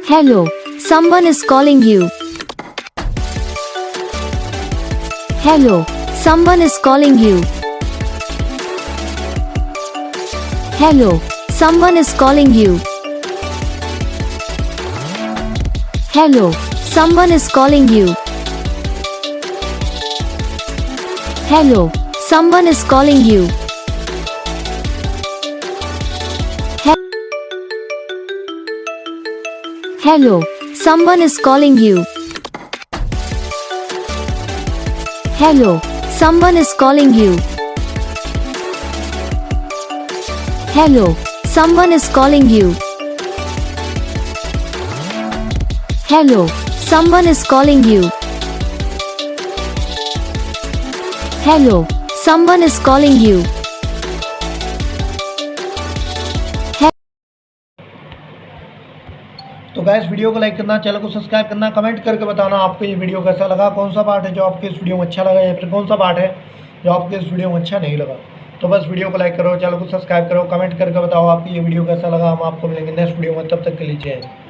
Hello, someone is calling you. Hello, someone is calling you. Hello, someone is calling you. Hello, someone is calling you. Hello, someone is calling you. Hello, someone is calling you. Hello, someone is calling you. Hello, someone is calling you. Hello, someone is calling you. Hello, someone is calling you. तो guys video को like करना, channel को subscribe करना, comment करके बताना आपको ये video कैसा लगा, कौन सा पार्ट है जो आपके इस वीडियो में अच्छा लगा या फिर कौन सा पार्ट है जो आपके इस वीडियो में अच्छा नहीं लगा। तो बस वीडियो को लाइक करो, चैनल को सब्सक्राइब करो, कमेंट करके बताओ आपकी ये वीडियो कैसा लगा। हम आपको मिलेंगे नेक्स्ट वीडियो में, तब तक के लिए जय हिंद।